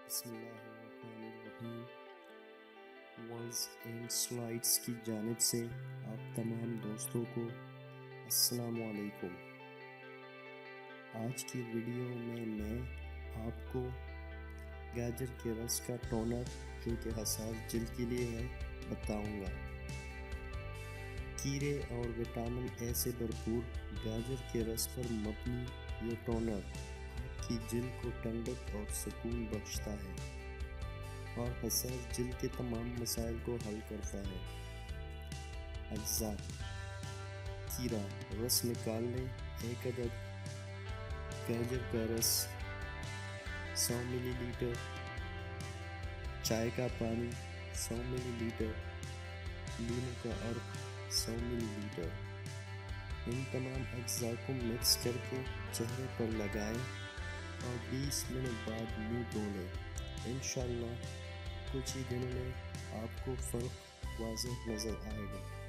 بسم اللہ الرحمن الرحیم۔ ورڈز اینڈ سلائڈس کی جانب سے آپ تمام دوستوں کو السلام علیکم۔ آج کی ویڈیو میں آپ کو گاجر کے رس کا ٹونر جو کہ حساس جلد کے لیے ہے بتاؤں گا۔ کیڑے اور وٹامن اے سے بھرپور گاجر کے رس پر مبنی یہ ٹونر آپ کی جلد کو ٹھنڈک اور سکون بخشتا ہے اور حساس جلد کے تمام مسائل کو حل کرتا ہے۔ اجزاء: کیرا رس نکال لیں 1 عدد، گاجر کا رس 100 ملی لیٹر، چائے کا پانی 100 ملی لیٹر، لیموں کا عرق 100 ملی لیٹر۔ ان تمام اجزاء کو مکس کر کے چہرے پر لگائیں اور 20 منٹ بعد منہ دھو لیں۔ انشاءاللہ کچھ ہی دنوں میں آپ کو فرق واضح نظر آئے گا۔